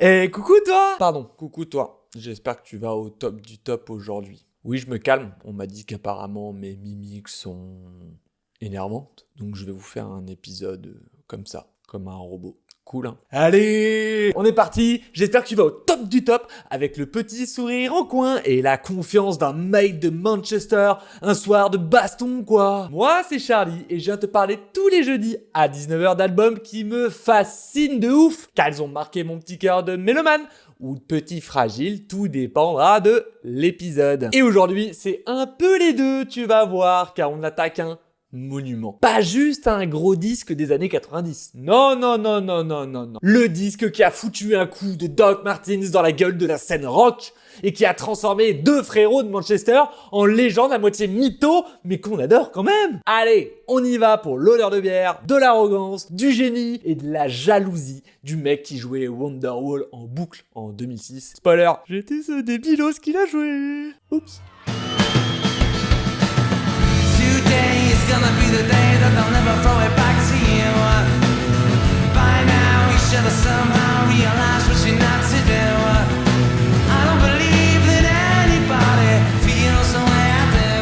Coucou toi! Pardon, coucou toi. J'espère que tu vas au top du top aujourd'hui. Oui, je me calme. On m'a dit qu'apparemment mes mimiques sont énervantes. Donc je vais vous faire un épisode comme ça, comme un robot. Cool, hein? Allez, on est parti. J'espère que tu vas au top du top avec le petit sourire en coin et la confiance d'un mec de Manchester, un soir de baston quoi. Moi, c'est Charlie et je viens te parler tous les jeudis à 19h d'albums qui me fascinent de ouf, car ils ont marqué mon petit cœur de mélomane ou de petit fragile, tout dépendra de l'épisode. Et aujourd'hui, c'est un peu les deux, tu vas voir, car on attaque un monument. Pas juste un gros disque des années 90. Non. Le disque qui a foutu un coup de Doc Martens dans la gueule de la scène rock et qui a transformé deux frérots de Manchester en légendes à moitié mytho, mais qu'on adore quand même. Allez, on y va pour l'odeur de bière, de l'arrogance, du génie et de la jalousie du mec qui jouait Wonderwall en boucle en 2006. Spoiler, j'étais ce débilos qu'il a joué. Oups. It's gonna be the day that they'll never throw it back to you. By now we should have somehow realized what you're not to do. I don't believe that anybody feels the way I do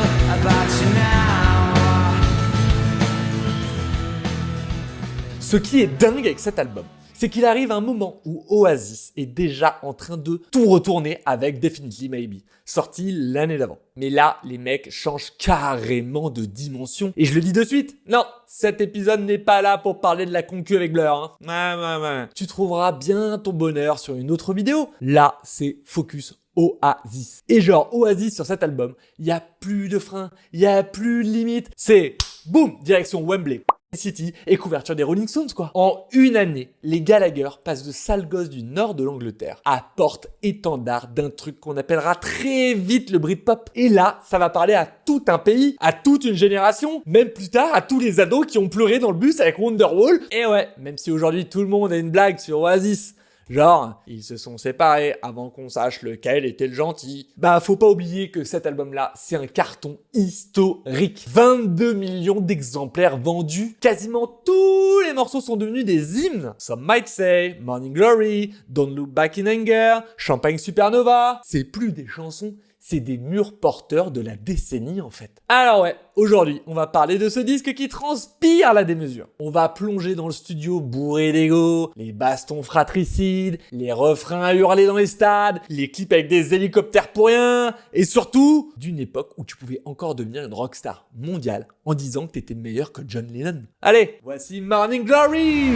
about you now. Ce qui est dingue avec cet album, c'est qu'il arrive un moment où Oasis est déjà en train de tout retourner avec Definitely Maybe, sorti l'année d'avant. Mais là, les mecs changent carrément de dimension. Et je le dis de suite, non, cet épisode n'est pas là pour parler de la concu avec Blur. Hein. Tu trouveras bien ton bonheur sur une autre vidéo. Là, c'est focus Oasis. Et genre, Oasis sur cet album, il n'y a plus de frein, il n'y a plus de limite. C'est boum, direction Wembley City et couverture des Rolling Stones quoi. En une année, les Gallagher passent de sales gosses du nord de l'Angleterre à porte-étendard d'un truc qu'on appellera très vite le Britpop. Et là, ça va parler à tout un pays, à toute une génération, même plus tard à tous les ados qui ont pleuré dans le bus avec Wonderwall. Et ouais, même si aujourd'hui tout le monde a une blague sur Oasis. Genre, ils se sont séparés avant qu'on sache lequel était le gentil. Bah, faut pas oublier que cet album-là, c'est un carton historique. 22 millions d'exemplaires vendus. Quasiment tous les morceaux sont devenus des hymnes. Some Might Say, Morning Glory, Don't Look Back in Anger, Champagne Supernova. C'est plus des chansons, c'est des murs porteurs de la décennie en fait. Alors ouais, aujourd'hui, on va parler de ce disque qui transpire la démesure. On va plonger dans le studio bourré d'ego, les bastons fratricides, les refrains à hurler dans les stades, les clips avec des hélicoptères pour rien, et surtout, d'une époque où tu pouvais encore devenir une rockstar mondiale en disant que t'étais meilleur que John Lennon. Allez, voici Morning Glory!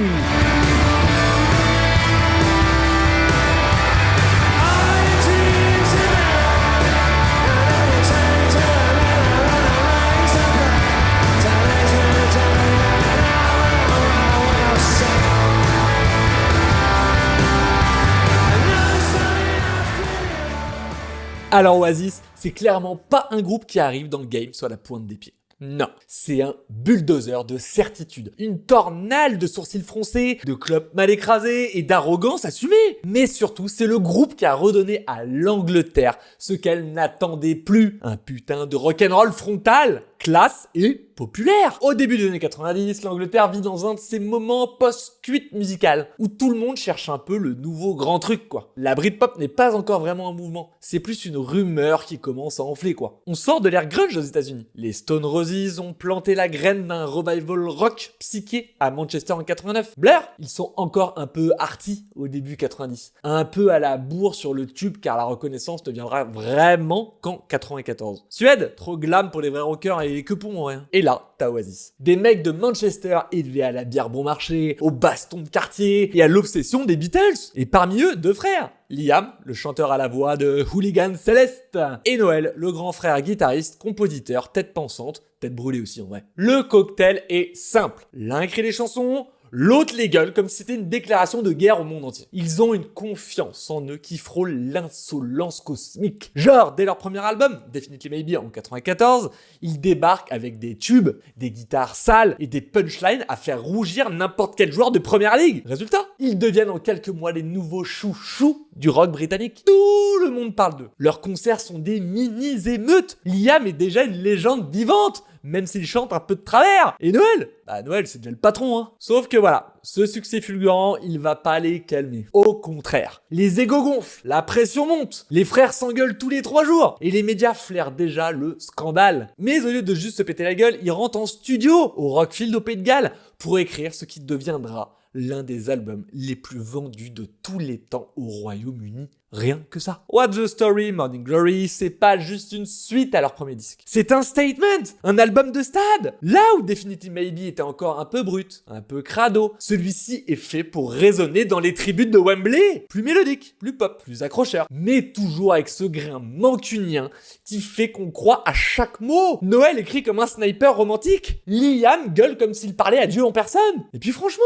Alors Oasis, c'est clairement pas un groupe qui arrive dans le game sur la pointe des pieds. Non, c'est un bulldozer de certitude, une tornade de sourcils froncés, de clopes mal écrasées et d'arrogance assumée. Mais surtout, c'est le groupe qui a redonné à l'Angleterre ce qu'elle n'attendait plus, un putain de rock'n'roll frontal, classe et populaire. Au début des années 90, l'Angleterre vit dans un de ces moments post-cuite musicale où tout le monde cherche un peu le nouveau grand truc quoi. La Britpop n'est pas encore vraiment un mouvement, c'est plus une rumeur qui commence à enfler quoi. On sort de l'ère grunge aux États-Unis. Les Stone Roses ont planté la graine d'un revival rock psyché à Manchester en 89. Blur, ils sont encore un peu arty au début 90, un peu à la bourre sur le tube car la reconnaissance ne viendra vraiment qu'en 94. Suède, trop glam pour les vrais rockers et que pour rien. Et là, t'as Oasis. Des mecs de Manchester élevés à la bière bon marché, au baston de quartier et à l'obsession des Beatles. Et parmi eux, deux frères. Liam, le chanteur à la voix de Hooligan Céleste. Et Noël, le grand frère guitariste, compositeur, tête pensante, tête brûlée aussi en vrai. Le cocktail est simple. L'un écrit les chansons, l'autre les gueule comme si c'était une déclaration de guerre au monde entier. Ils ont une confiance en eux qui frôle l'insolence cosmique. Genre, dès leur premier album, Definitely Maybe en 94, ils débarquent avec des tubes, des guitares sales et des punchlines à faire rougir n'importe quel joueur de première ligue. Résultat, ils deviennent en quelques mois les nouveaux chouchous du rock britannique. Tout le monde parle d'eux. Leurs concerts sont des mini-émeutes. Liam est déjà une légende vivante. même s'il chante un peu de travers. Et Noël, Noël c'est déjà le patron, hein. Sauf que voilà, ce succès fulgurant, il va pas les calmer. Au contraire, les égos gonflent, la pression monte, les frères s'engueulent tous les 3 jours, et les médias flairent déjà le scandale. Mais au lieu de juste se péter la gueule, ils rentrent en studio au Rockfield au Pays de Galles pour écrire ce qui deviendra l'un des albums les plus vendus de tous les temps au Royaume-Uni. Rien que ça. What's the Story, Morning Glory, c'est pas juste une suite à leur premier disque. C'est un statement, un album de stade. Là où Definitive Maybe était encore un peu brut, un peu crado, celui-ci est fait pour résonner dans les tribunes de Wembley. Plus mélodique, plus pop, plus accrocheur, mais toujours avec ce grain mancunien qui fait qu'on croit à chaque mot. Noël écrit comme un sniper romantique. Liam gueule comme s'il parlait à Dieu en personne. Et puis franchement,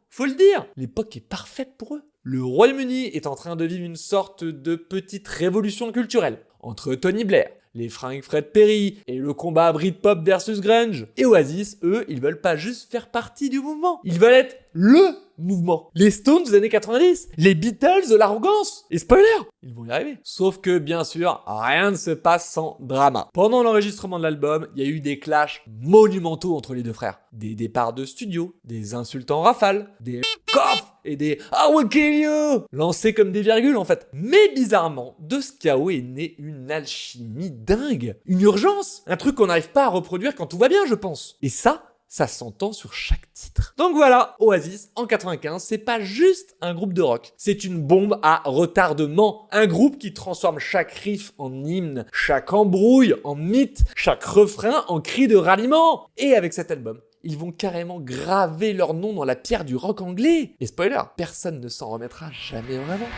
faut le dire, l'époque est parfaite pour eux. Le Royaume-Uni est en train de vivre une sorte de petite révolution culturelle entre Tony Blair, les fringues Fred Perry et le combat Britpop versus grunge. Et Oasis, eux, ils veulent pas juste faire partie du mouvement, ils veulent être LE mouvement. Les Stones des années 90, les Beatles de l'arrogance. Et spoiler, ils vont y arriver. Sauf que, bien sûr, rien ne se passe sans drama. Pendant l'enregistrement de l'album, il y a eu des clashs monumentaux entre les deux frères. Des départs de studio, des insultes en rafale, des coffres et des I will kill you lancés comme des virgules en fait. Mais bizarrement, de ce chaos est née une alchimie dingue. Une urgence. Un truc qu'on n'arrive pas à reproduire quand tout va bien, je pense. Et ça s'entend sur chaque titre. Donc voilà, Oasis, en 95, c'est pas juste un groupe de rock. C'est une bombe à retardement. Un groupe qui transforme chaque riff en hymne, chaque embrouille en mythe, chaque refrain en cri de ralliement. Et avec cet album, ils vont carrément graver leur nom dans la pierre du rock anglais. Et spoiler, personne ne s'en remettra jamais vraiment.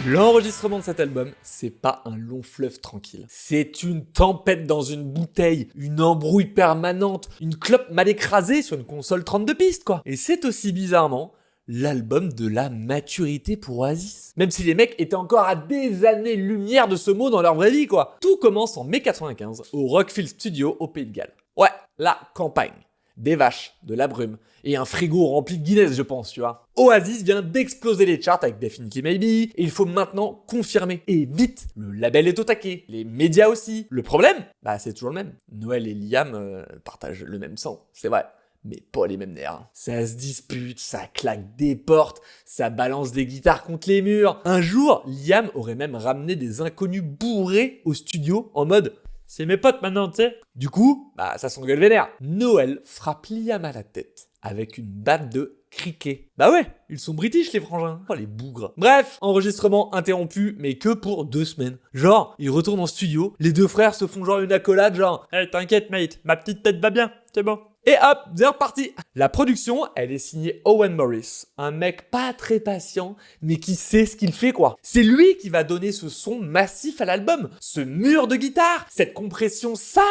L'enregistrement de cet album, c'est pas un long fleuve tranquille. C'est une tempête dans une bouteille, une embrouille permanente, une clope mal écrasée sur une console 32 pistes, quoi. Et c'est aussi bizarrement l'album de la maturité pour Oasis. Même si les mecs étaient encore à des années-lumière de ce mot dans leur vraie vie, quoi. Tout commence en mai 95, au Rockfield Studio au Pays de Galles. Ouais, la campagne. Des vaches, de la brume, et un frigo rempli de Guinness, je pense, tu vois. Oasis vient d'exploser les charts avec Definitely Maybe, et il faut maintenant confirmer. Et vite, le label est au taquet, les médias aussi. Le problème, c'est toujours le même. Noël et Liam partagent le même sang, c'est vrai. Mais pas les mêmes nerfs. Ça se dispute, ça claque des portes, ça balance des guitares contre les murs. Un jour, Liam aurait même ramené des inconnus bourrés au studio en mode « C'est mes potes maintenant, tu sais ». Du coup, ça s'engueule vénère. Noël frappe Liam à la tête avec une batte de cricket. Bah ouais, ils sont british les frangins. Oh les bougres. Bref, enregistrement interrompu, mais que pour 2 semaines. Genre, ils retournent en studio, les deux frères se font genre une accolade, genre « Hey, t'inquiète mate, ma petite tête va bien, c'est bon ». Et hop, c'est reparti. La production, elle est signée Owen Morris, un mec pas très patient, mais qui sait ce qu'il fait quoi. C'est lui qui va donner ce son massif à l'album, ce mur de guitare, cette compression sale,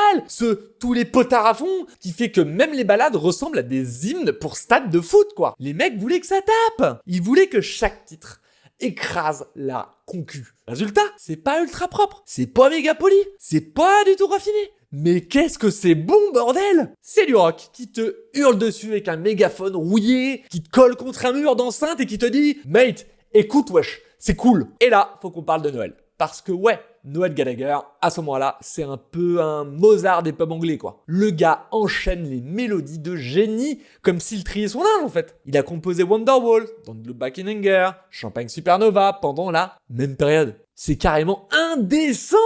tous les potards à fond, qui fait que même les ballades ressemblent à des hymnes pour stade de foot quoi. Les mecs voulaient que ça tape. Ils voulaient que chaque titre écrase la concu. Résultat, c'est pas ultra propre, c'est pas méga poli, c'est pas du tout raffiné. Mais qu'est-ce que c'est bon, bordel! C'est du rock qui te hurle dessus avec un mégaphone rouillé, qui te colle contre un mur d'enceinte et qui te dit « Mate, écoute wesh, c'est cool !» Et là, faut qu'on parle de Noël. Parce que ouais, Noel Gallagher, à ce moment-là, c'est un peu un Mozart des pubs anglais, quoi. Le gars enchaîne les mélodies de génie comme s'il triait son âge, en fait. Il a composé Wonderwall, Don't Look Back in Anger, Champagne Supernova pendant la même période. C'est carrément indécent!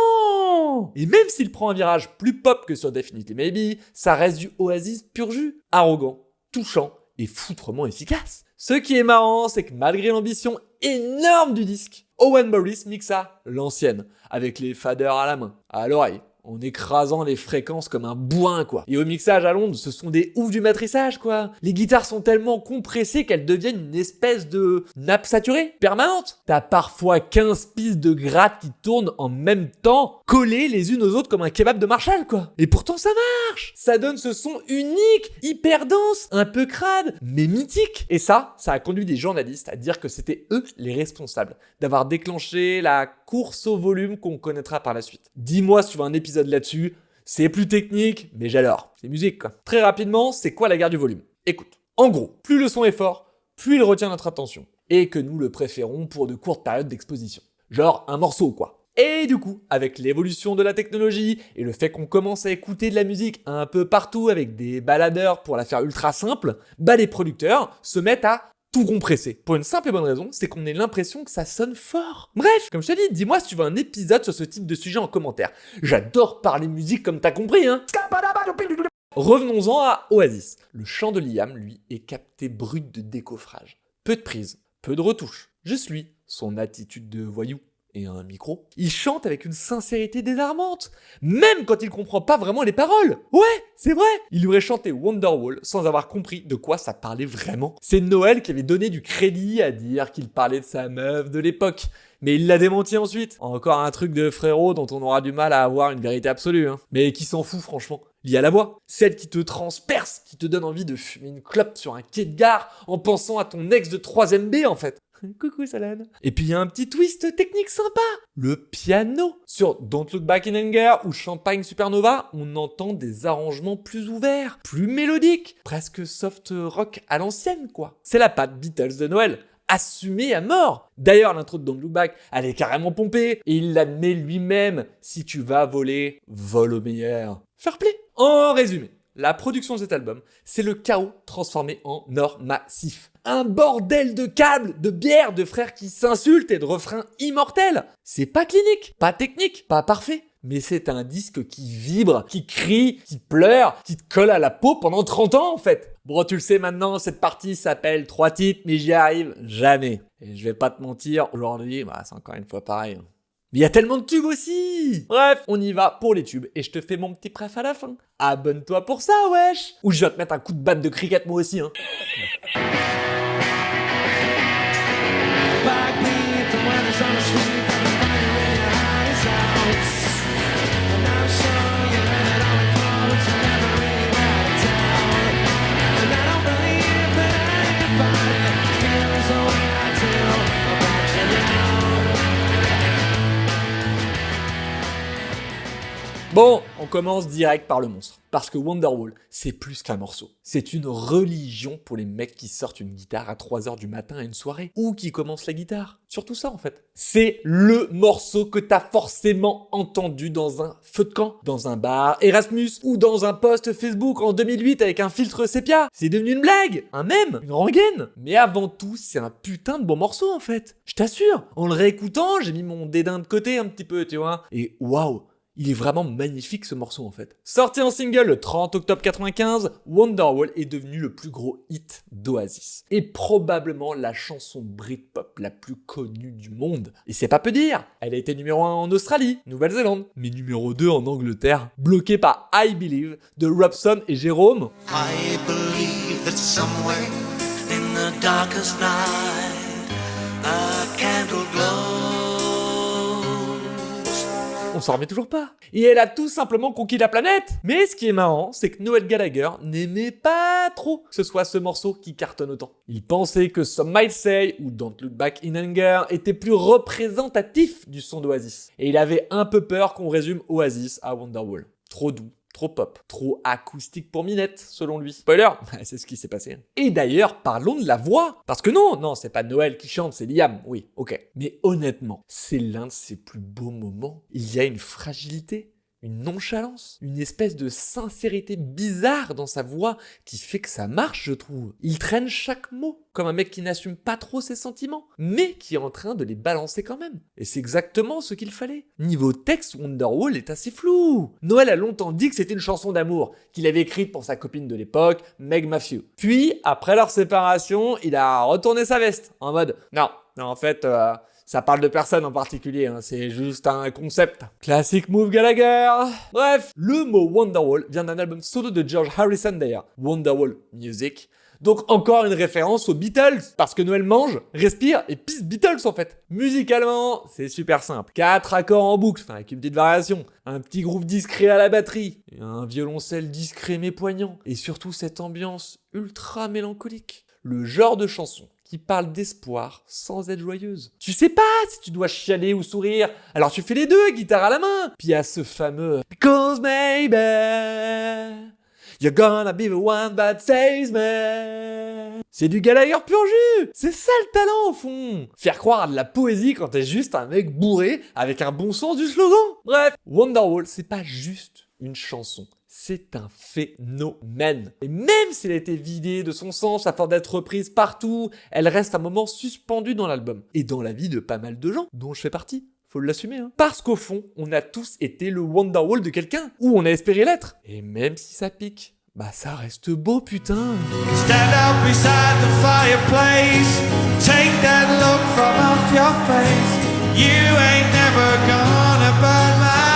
Et même s'il prend un virage plus pop que sur Definitely Maybe, ça reste du Oasis pur jus. Arrogant, touchant et foutrement efficace. Ce qui est marrant, c'est que malgré l'ambition énorme du disque, Owen Morris mixa l'ancienne, avec les faders à la main, à l'oreille, en écrasant les fréquences comme un bourrin, quoi. Et au mixage à Londres, ce sont des oufs du matrissage, quoi. Les guitares sont tellement compressées qu'elles deviennent une espèce de nappe saturée, permanente. T'as parfois 15 pistes de gratte qui tournent en même temps, collées les unes aux autres comme un kebab de Marshall, quoi. Et pourtant ça marche. Ça donne ce son unique, hyper dense, un peu crade, mais mythique. Et ça a conduit des journalistes à dire que c'était eux les responsables d'avoir déclenché la course au volume qu'on connaîtra par la suite. Dis-moi si tu veux un épisode là-dessus, C'est plus technique, mais j'adore. C'est musique, quoi. Très rapidement, c'est quoi la guerre du volume? Écoute. En gros, plus le son est fort, plus il retient notre attention. Et que nous le préférons pour de courtes périodes d'exposition. Genre un morceau, quoi. Et du coup, avec l'évolution de la technologie et le fait qu'on commence à écouter de la musique un peu partout avec des baladeurs pour la faire ultra simple, bah les producteurs se mettent à tout compresser. Pour une simple et bonne raison, c'est qu'on ait l'impression que ça sonne fort. Bref, comme je te dis, dis-moi si tu veux un épisode sur ce type de sujet en commentaire. J'adore parler musique comme t'as compris, hein. Revenons-en à Oasis. Le chant de Liam, lui, est capté brut de décoffrage. Peu de prise, peu de retouches. Juste lui, son attitude de voyou et un micro. Il chante avec une sincérité désarmante, même quand il comprend pas vraiment les paroles. Ouais, c'est vrai. Il aurait chanté Wonderwall sans avoir compris de quoi ça parlait vraiment. C'est Noël qui avait donné du crédit à dire qu'il parlait de sa meuf de l'époque. Mais il l'a démenti ensuite. Encore un truc de frérot dont on aura du mal à avoir une vérité absolue, hein. Mais qui s'en fout franchement. Lié à la voix. Celle qui te transperce, qui te donne envie de fumer une clope sur un quai de gare en pensant à ton ex de 3ème B en fait. Coucou Salade. Et puis il y a un petit twist technique sympa. Le piano. Sur Don't Look Back in Anger ou Champagne Supernova, on entend des arrangements plus ouverts, plus mélodiques, presque soft rock à l'ancienne quoi. C'est la patte Beatles de Noël. Assumé à mort. D'ailleurs, l'intro de Don't Look Back, elle est carrément pompée, et il l'admet lui-même. Si tu vas voler, vole au meilleur. Fair play. En résumé, la production de cet album, c'est le chaos transformé en or massif. Un bordel de câbles, de bières, de frères qui s'insultent et de refrains immortels. C'est pas clinique, pas technique, pas parfait. Mais c'est un disque qui vibre, qui crie, qui pleure, qui te colle à la peau pendant 30 ans en fait. Bon, tu le sais maintenant, cette partie s'appelle 3 titres, mais j'y arrive jamais. Et je vais pas te mentir, aujourd'hui, c'est encore une fois pareil. Mais il y a tellement de tubes aussi. Bref, on y va pour les tubes et je te fais mon petit préf à la fin. Abonne-toi pour ça, wesh. Ou je vais te mettre un coup de batte de cricket moi aussi, hein. Bon, on commence direct par le monstre. Parce que Wonderwall, c'est plus qu'un morceau. C'est une religion pour les mecs qui sortent une guitare à 3h du matin à une soirée. Ou qui commencent la guitare. Surtout ça en fait. C'est le morceau que t'as forcément entendu dans un feu de camp, dans un bar Erasmus, ou dans un post Facebook en 2008 avec un filtre sépia. C'est devenu une blague, un mème, une rengaine. Mais avant tout, c'est un putain de bon morceau en fait. Je t'assure, en le réécoutant, j'ai mis mon dédain de côté un petit peu, tu vois. Et waouh! Il est vraiment magnifique ce morceau en fait. Sorti en single le 30 octobre 95, Wonderwall est devenu le plus gros hit d'Oasis. Et probablement la chanson Britpop la plus connue du monde. Et c'est pas peu dire, elle a été numéro 1 en Australie, Nouvelle-Zélande, mais numéro 2 en Angleterre, bloquée par I Believe de Robson et Jérôme. I believe that somewhere in the darkest night a candle glows. On s'en remet toujours pas. Et elle a tout simplement conquis la planète. Mais ce qui est marrant, c'est que Noel Gallagher n'aimait pas trop que ce soit ce morceau qui cartonne autant. Il pensait que Some Might Say ou Don't Look Back in Anger étaient plus représentatifs du son d'Oasis. Et il avait un peu peur qu'on résume Oasis à Wonderwall. Trop doux. Trop pop, trop acoustique pour Minette, selon lui. Spoiler, c'est ce qui s'est passé. Et d'ailleurs, parlons de la voix. Parce que non, c'est pas Noël qui chante, c'est Liam, oui, ok. Mais honnêtement, c'est l'un de ses plus beaux moments. Il y a une fragilité, une nonchalance, une espèce de sincérité bizarre dans sa voix qui fait que ça marche, je trouve. Il traîne chaque mot, comme un mec qui n'assume pas trop ses sentiments, mais qui est en train de les balancer quand même. Et c'est exactement ce qu'il fallait. Niveau texte, Wonderwall est assez flou. Noel a longtemps dit que c'était une chanson d'amour, qu'il avait écrite pour sa copine de l'époque, Meg Matthew. Puis, après leur séparation, il a retourné sa veste, en mode « Non, en fait... ça parle de personne en particulier, hein, c'est juste un concept. Classic move Gallagher. Bref, le mot Wonderwall vient d'un album solo de George Harrison d'ailleurs, Wonderwall Music. Donc encore une référence aux Beatles, parce que Noël mange, respire et pisse Beatles en fait. Musicalement, c'est super simple. 4 accords en boucle, avec une petite variation. Un petit groove discret à la batterie. Et un violoncelle discret mais poignant. Et surtout cette ambiance ultra mélancolique. Le genre de chanson qui qui parle d'espoir sans être joyeuse. Tu sais pas si tu dois chialer ou sourire, alors tu fais les deux, guitare à la main. Puis il y a ce fameux « Because maybe you're gonna be the one that saves me ». C'est du Gallagher pur jus. C'est ça le talent au fond. Faire croire à de la poésie quand t'es juste un mec bourré avec un bon sens du slogan. Bref, Wonderwall, c'est pas juste une chanson. C'est un phénomène. Et même si elle a été vidée de son sens afin d'être reprise partout, elle reste un moment suspendu dans l'album. Et dans la vie de pas mal de gens, dont je fais partie. Faut l'assumer, hein. Parce qu'au fond, on a tous été le Wonderwall de quelqu'un, ou on a espéré l'être. Et même si ça pique, bah ça reste beau, putain. Stand up beside the fireplace. Take that look from off your face. You ain't never gonna burn my heart.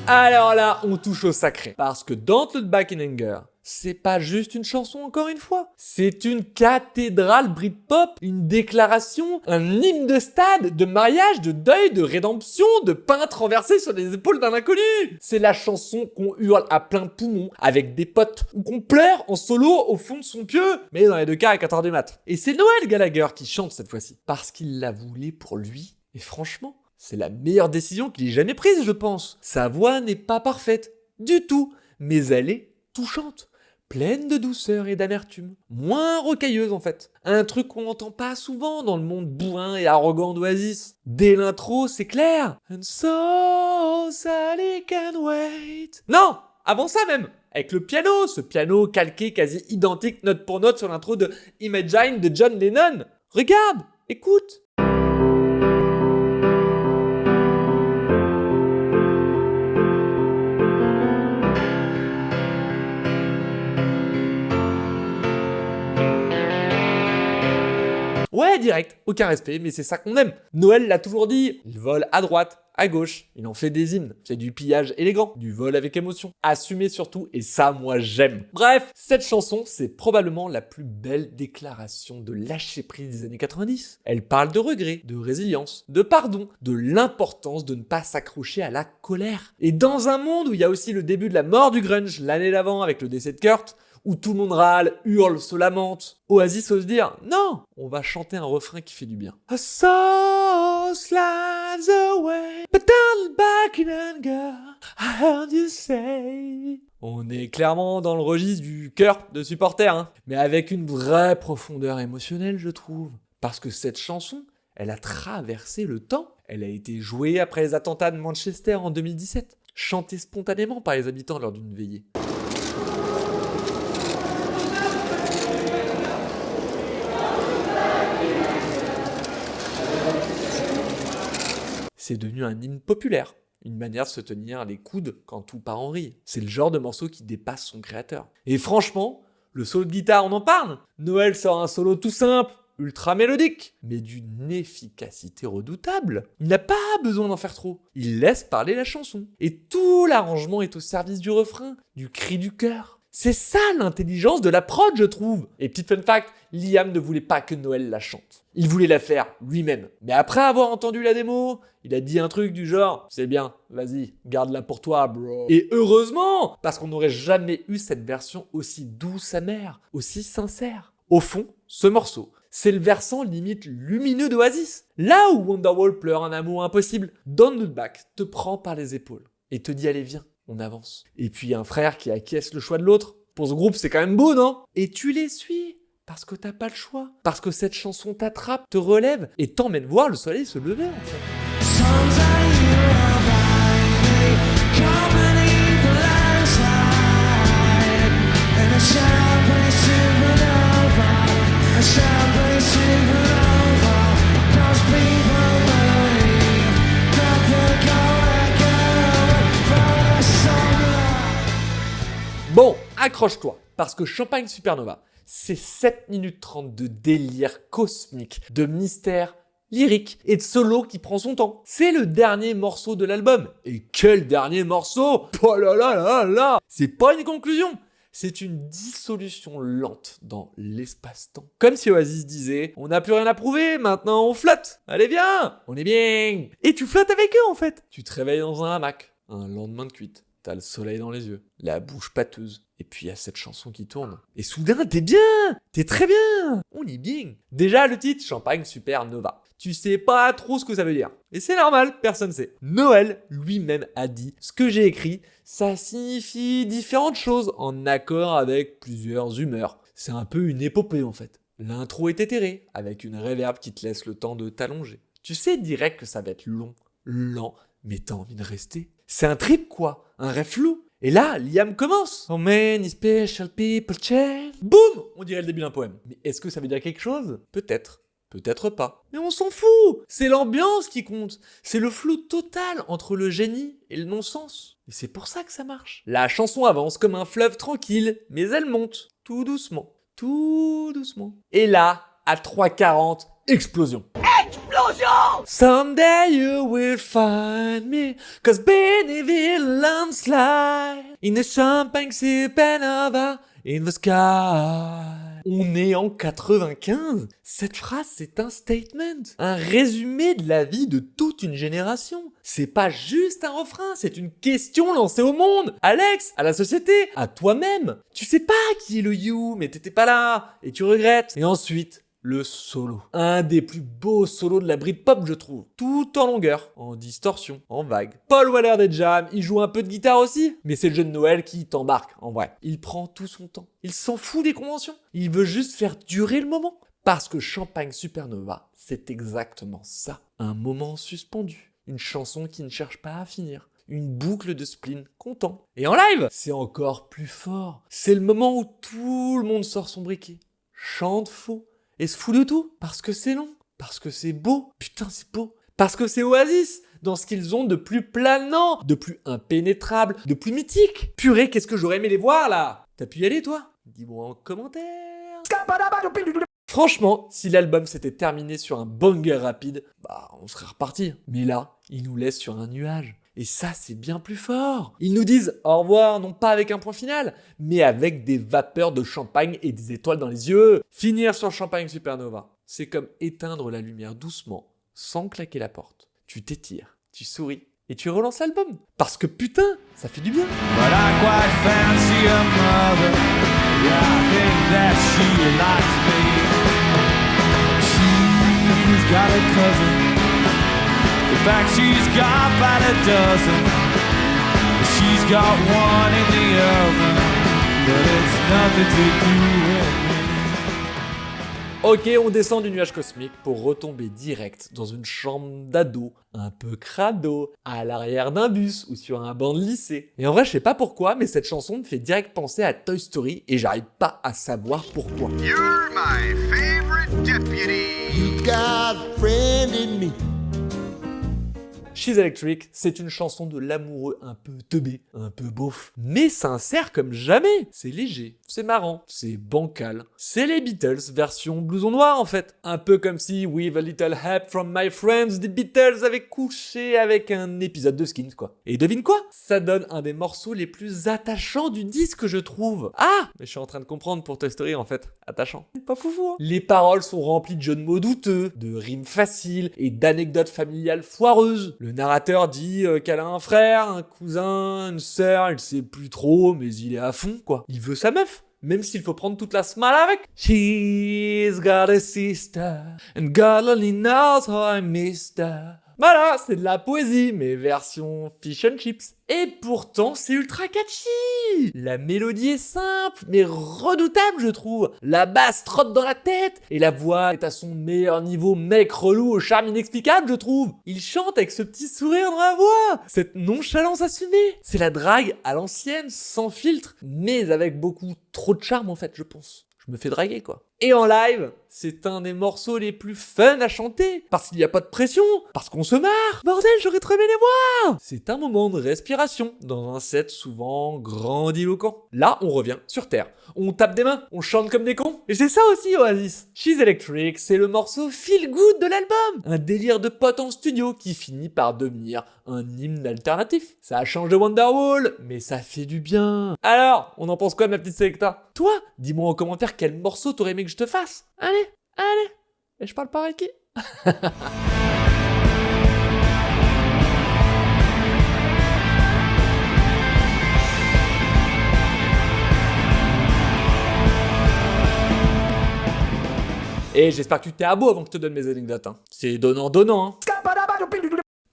Alors là, on touche au sacré. Parce que Don't Look Back in Anger, c'est pas juste une chanson encore une fois. C'est une cathédrale Britpop, une déclaration, un hymne de stade, de mariage, de deuil, de rédemption, de peintre renversé sur les épaules d'un inconnu. C'est la chanson qu'on hurle à plein poumon avec des potes ou qu'on pleure en solo au fond de son pieu, mais dans les deux cas à 4h du mat. Et c'est Noel Gallagher qui chante cette fois-ci. Parce qu'il la voulait pour lui. Et franchement, c'est la meilleure décision qu'il ait jamais prise, je pense. Sa voix n'est pas parfaite, du tout, mais elle est touchante, pleine de douceur et d'amertume, moins rocailleuse en fait. Un truc qu'on n'entend pas souvent dans le monde bourrin et arrogant d'Oasis. Dès l'intro, c'est clair. And so Sally can wait. Non, avant ça même, avec le piano, ce piano calqué quasi identique note pour note sur l'intro de Imagine de John Lennon. Regarde, écoute. Ouais, direct, aucun respect, mais c'est ça qu'on aime. Noël l'a toujours dit, il vole à droite, à gauche, il en fait des hymnes. C'est du pillage élégant, du vol avec émotion. Assumé surtout, et ça, moi, j'aime. Bref, cette chanson, c'est probablement la plus belle déclaration de lâcher-prise des années 90. Elle parle de regret, de résilience, de pardon, de l'importance de ne pas s'accrocher à la colère. Et dans un monde où il y a aussi le début de la mort du grunge l'année d'avant avec le décès de Kurt, où tout le monde râle, hurle, se lamente, Oasis ose dire « Non, on va chanter un refrain qui fait du bien. » A soul slides away, but don't look back in anger, I heard you say... On est clairement dans le registre du cœur de supporter, hein, mais avec une vraie profondeur émotionnelle, je trouve. Parce que cette chanson, elle a traversé le temps. Elle a été jouée après les attentats de Manchester en 2017, chantée spontanément par les habitants lors d'une veillée. C'est devenu un hymne populaire, une manière de se tenir les coudes quand tout part en vrille. C'est le genre de morceau qui dépasse son créateur. Et franchement, le solo de guitare, on en parle. Noël sort un solo tout simple, ultra mélodique, mais d'une efficacité redoutable. Il n'a pas besoin d'en faire trop. Il laisse parler la chanson. Et tout l'arrangement est au service du refrain, du cri du cœur. C'est ça l'intelligence de la prod, je trouve. Et petit fun fact, Liam ne voulait pas que Noël la chante. Il voulait la faire lui-même. Mais après avoir entendu la démo, il a dit un truc du genre « C'est bien, vas-y, garde-la pour toi, bro. » Et heureusement, parce qu'on n'aurait jamais eu cette version aussi douce amère, aussi sincère. Au fond, ce morceau, c'est le versant limite lumineux d'Oasis. Là où Wonderwall pleure un amour impossible, Don't Look Back te prend par les épaules et te dit « Allez, viens. » On avance. Et puis un frère qui acquiesce le choix de l'autre. Pour ce groupe, c'est quand même beau, non? Et tu les suis. Parce que t'as pas le choix. Parce que cette chanson t'attrape, te relève et t'emmène voir le soleil se lever, en fait. Bon, accroche-toi, parce que Champagne Supernova, c'est 7 minutes 30 de délire cosmique, de mystère lyrique et de solo qui prend son temps. C'est le dernier morceau de l'album. Et quel dernier morceau! Oh là là là là! C'est pas une conclusion, C'est une dissolution lente dans l'espace-temps. Comme si Oasis disait « On n'a plus rien à prouver, maintenant on flotte. Allez viens, on est bien !» Et tu flottes avec eux en fait. Tu te réveilles dans un hamac, un lendemain de cuite. T'as le soleil dans les yeux, la bouche pâteuse. Et puis il y a cette chanson qui tourne. Et soudain, t'es bien! T'es très bien! On est bien! Déjà, le titre, Champagne Supernova. Tu sais pas trop ce que ça veut dire. Et c'est normal, personne sait. Noël lui-même a dit, ce que j'ai écrit, ça signifie différentes choses en accord avec plusieurs humeurs. C'est un peu une épopée en fait. L'intro est éthérée, avec une reverb qui te laisse le temps de t'allonger. Tu sais direct que ça va être long, lent, mais t'as envie de rester. C'est un trip quoi, un rêve flou. Et là, Liam commence. So many special people change. Boum! On dirait le début d'un poème. Mais est-ce que ça veut dire quelque chose? Peut-être. Peut-être pas. Mais on s'en fout! C'est l'ambiance qui compte. C'est le flou total entre le génie et le non-sens. Et c'est pour ça que ça marche. La chanson avance comme un fleuve tranquille, mais elle monte. Tout doucement. Tout doucement. Et là, à 3:40, explosion. Explosion! Someday you will find me, cause Bennyville landslide in a champagne supernova in the sky. On est en 95. Cette phrase, c'est un statement. Un résumé de la vie de toute une génération. C'est pas juste un refrain, c'est une question lancée au monde. Alex, à la société, à toi-même. Tu sais pas qui est le You, mais t'étais pas là. Et tu regrettes. Et ensuite, le solo. Un des plus beaux solos de la Britpop, je trouve. Tout en longueur, en distorsion, en vague. Paul Weller des jams, il joue un peu de guitare aussi, mais c'est le jeu de Noël qui t'embarque, en vrai. Il prend tout son temps. Il s'en fout des conventions. Il veut juste faire durer le moment. Parce que Champagne Supernova, c'est exactement ça. Un moment suspendu. Une chanson qui ne cherche pas à finir. Une boucle de spleen content. Et en live, c'est encore plus fort. C'est le moment où tout le monde sort son briquet. Chante faux. Et se fout de tout, parce que c'est long, parce que c'est beau, putain c'est beau, parce que c'est Oasis, dans ce qu'ils ont de plus planant, de plus impénétrable, de plus mythique. Purée, qu'est-ce que j'aurais aimé les voir là? T'as pu y aller toi? Dis-moi en commentaire. Franchement, si l'album s'était terminé sur un banger rapide, bah on serait reparti. Mais là, il nous laisse sur un nuage. Et ça, c'est bien plus fort. Ils nous disent au revoir, non pas avec un point final, mais avec des vapeurs de champagne et des étoiles dans les yeux. Finir sur Champagne Supernova, c'est comme éteindre la lumière doucement, sans claquer la porte. Tu t'étires, tu souris, et tu relances l'album. Parce que putain, ça fait du bien. But I quite fancy a mother. Yeah, I think that she likes me. She's got a cousin. In fact, she's got about a dozen. She's got one in the oven, but it's nothing to do with me. Ok, on descend du nuage cosmique pour retomber direct dans une chambre d'ado, un peu crado, à l'arrière d'un bus ou sur un banc de lycée. Et en vrai, je sais pas pourquoi, mais cette chanson me fait direct penser à Toy Story et j'arrive pas à savoir pourquoi. You're my favorite deputy. You got a friend in me. She's Electric, c'est une chanson de l'amoureux un peu teubé, un peu beauf, mais sincère comme jamais. C'est léger, c'est marrant, c'est bancal. C'est les Beatles version blouson noir en fait. Un peu comme si With a Little Help from My Friends, des Beatles avaient couché avec un épisode de Skins quoi. Et devine quoi? Ça donne un des morceaux les plus attachants du disque je trouve. Ah, mais je suis en train de comprendre pour Toy Story en fait. Attachant. C'est pas foufou hein. Les paroles sont remplies de jeux de mots douteux, de rimes faciles et d'anecdotes familiales foireuses. Le narrateur dit qu'elle a un frère, un cousin, une sœur, il sait plus trop, mais il est à fond, quoi. Il veut sa meuf, même s'il faut prendre toute la semaine avec. She's got a sister, and God only knows how I missed her. Voilà, c'est de la poésie, mais version fish and chips. Et pourtant, c'est ultra catchy. La mélodie est simple, mais redoutable, je trouve. La basse trotte dans la tête, et la voix est à son meilleur niveau, mec relou au charme inexplicable, je trouve. Il chante avec ce petit sourire dans la voix, cette nonchalance assumée. C'est la drague à l'ancienne, sans filtre, mais avec beaucoup trop de charme en fait, je pense. Je me fais draguer quoi. Et en live, c'est un des morceaux les plus fun à chanter, parce qu'il n'y a pas de pression, parce qu'on se marre. Bordel, j'aurais trop aimé les voir. C'est un moment de respiration, dans un set souvent grandiloquent. Là, on revient sur Terre. On tape des mains, on chante comme des cons. Et c'est ça aussi Oasis. She's Electric, c'est le morceau feel good de l'album. Un délire de potes en studio qui finit par devenir un hymne alternatif. Ça change de Wonderwall, mais ça fait du bien. Alors, on en pense quoi de ma petite Selecta? Toi, dis-moi en commentaire quel morceau t'aurais aimé que je te fasse. Allez. Et je parle par qui? Et j'espère que tu t'es à bout avant que je te donne mes anecdotes. Hein. C'est donnant. Hein.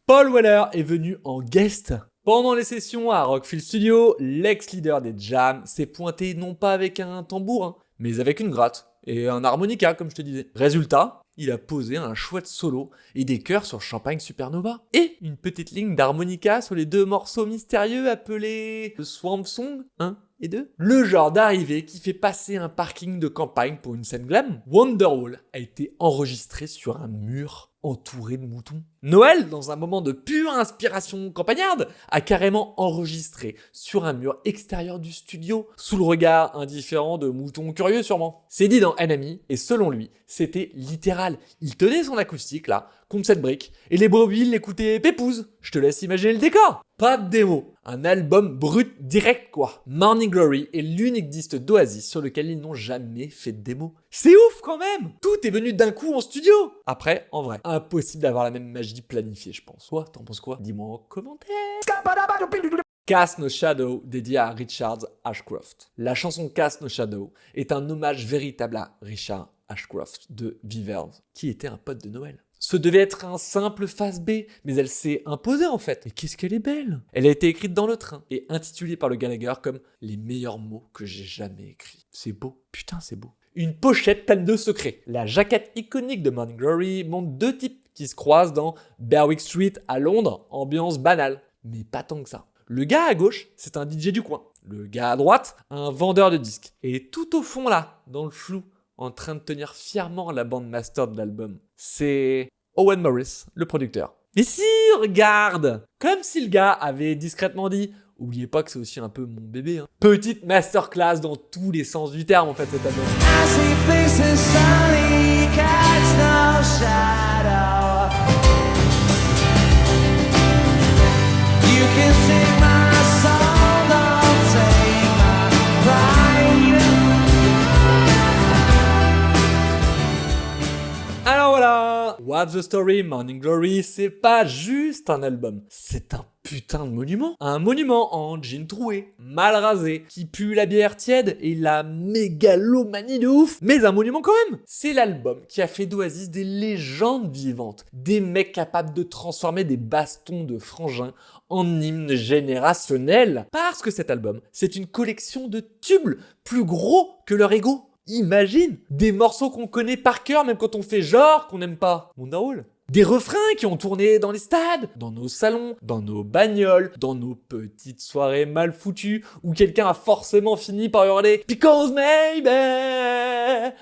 Paul Weller est venu en guest. Pendant les sessions à Rockfield Studio, l'ex-leader des Jams s'est pointé non pas avec un tambourin, mais avec une gratte et un harmonica, comme je te disais. Résultat, il a posé un chouette solo et des chœurs sur Champagne Supernova. Et une petite ligne d'harmonica sur les 2 morceaux mystérieux appelés Swamp Song 1 et 2. Le genre d'arrivée qui fait passer un parking de campagne pour une scène glam. Wonderwall a été enregistré sur un mur entouré de moutons. Noël, dans un moment de pure inspiration campagnarde, a carrément enregistré sur un mur extérieur du studio, sous le regard indifférent de moutons curieux sûrement. C'est dit dans Enemy, et selon lui, c'était littéral. Il tenait son acoustique là, contre cette brique, et les brebis l'écoutaient pépouze. Je te laisse imaginer le décor. Pas de démo, un album brut direct quoi. Morning Glory est l'unique disque d'Oasis sur lequel ils n'ont jamais fait de démo. C'est ouf quand même. Tout est venu d'un coup en studio. Après, en vrai, impossible d'avoir la même magie planifiée je pense. Toi, t'en penses quoi? Dis-moi en commentaire. Cast No Shadow, dédié à Richard Ashcroft. La chanson Cast No Shadow est un hommage véritable à Richard Ashcroft de Beavers, qui était un pote de Noël. Ce devait être un simple face B, mais elle s'est imposée en fait. Et qu'est-ce qu'elle est belle! Elle a été écrite dans le train et intitulée par le Gallagher comme « Les meilleurs mots que j'ai jamais écrits ». C'est beau, putain c'est beau. Une pochette pleine de secrets. La jaquette iconique de Morning Glory montre 2 types qui se croisent dans Berwick Street à Londres, ambiance banale. Mais pas tant que ça. Le gars à gauche, c'est un DJ du coin. Le gars à droite, un vendeur de disques. Et tout au fond là, dans le flou, en train de tenir fièrement la bande master de l'album, c'est Owen Morris, le producteur. Mais si, regarde! Comme si le gars avait discrètement dit « Oubliez pas que c'est aussi un peu mon bébé. Hein. » Petite masterclass dans tous les sens du terme en fait cet album. I see faces sunny, cast no shadow. You can sing my song, don't take my pride. Alors voilà, What's the Story, Morning Glory, c'est pas juste un album, c'est un putain de monument. Un monument en jean troué, mal rasé, qui pue la bière tiède et la mégalomanie de ouf. Mais un monument quand même. C'est l'album qui a fait d'Oasis des légendes vivantes. Des mecs capables de transformer des bastons de frangins en hymnes générationnels. Parce que cet album, c'est une collection de tubes plus gros que leur ego. Imagine des morceaux qu'on connaît par cœur même quand on fait genre qu'on n'aime pas. Wonderwall. Des refrains qui ont tourné dans les stades, dans nos salons, dans nos bagnoles, dans nos petites soirées mal foutues où quelqu'un a forcément fini par hurler « Because maybe »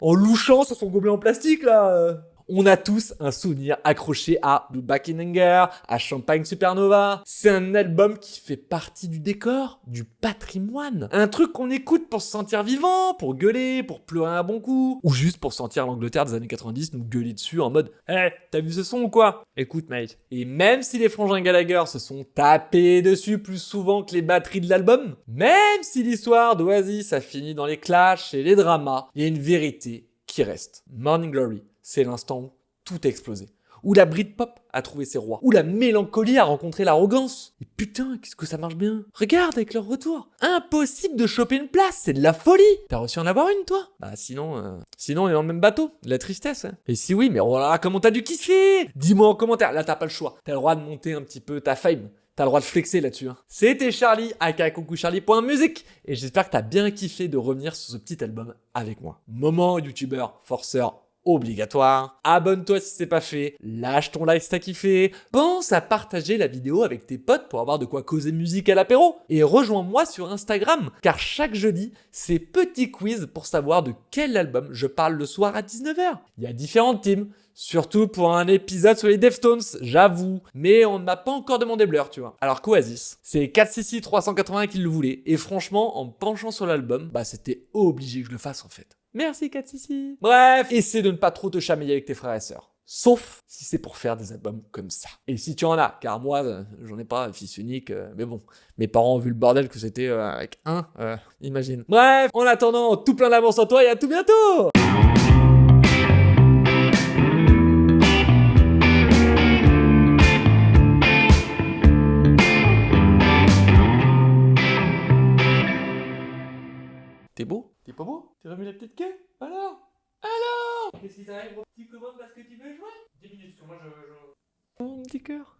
en louchant sur son gobelet en plastique là. On a tous un souvenir accroché à Blue Back in Anger, à Champagne Supernova. C'est un album qui fait partie du décor, du patrimoine. Un truc qu'on écoute pour se sentir vivant, pour gueuler, pour pleurer un bon coup. Ou juste pour sentir l'Angleterre des années 90 nous gueuler dessus en mode « Hey, t'as vu ce son ou quoi ?» Écoute mate. Et même si les frangins Gallagher se sont tapés dessus plus souvent que les batteries de l'album, même si l'histoire d'Oasis a fini dans les clashs et les dramas, il y a une vérité qui reste. Morning Glory. C'est l'instant où tout a explosé. Où la Britpop a trouvé ses rois. Où la mélancolie a rencontré l'arrogance. Et putain, qu'est-ce que ça marche bien. Regarde avec leur retour. Impossible de choper une place, c'est de la folie. T'as réussi à en avoir une, toi? Bah sinon on est dans le même bateau. De la tristesse, hein. Et si oui, mais voilà, comment t'as dû kiffer? Dis-moi en commentaire. Là, t'as pas le choix. T'as le droit de monter un petit peu ta fame. T'as le droit de flexer là-dessus. Hein. C'était Charlie, aka coucoucharlie.musique. Et j'espère que t'as bien kiffé de revenir sur ce petit album avec moi. Moment youtubeur, forceur, obligatoire. Abonne-toi si c'est pas fait, lâche ton like si t'as kiffé, pense à partager la vidéo avec tes potes pour avoir de quoi causer musique à l'apéro, et rejoins-moi sur Instagram, car chaque jeudi, c'est petit quiz pour savoir de quel album je parle le soir à 19h. Il y a différentes teams, surtout pour un épisode sur les Deftones, j'avoue, mais on ne m'a pas encore demandé Blur, tu vois. Alors qu'Oasis, c'est 4cc380 qui le voulait, et franchement, en me penchant sur l'album, bah c'était obligé que je le fasse en fait. Merci 4cc. Bref, essaie de ne pas trop te chamailler avec tes frères et sœurs. Sauf si c'est pour faire des albums comme ça. Et si tu en as, car moi, j'en ai pas, fils unique, mais bon, mes parents ont vu le bordel que c'était avec un, imagine. Bref, en attendant, tout plein d'amour sur toi et à tout bientôt. T'es beau? T'es pas beau? T'es remis la petite queue? Alors? Qu'est-ce qui t'arrive, mon petit commande parce que tu veux jouer? 10 minutes, parce que moi je... Mon petit cœur.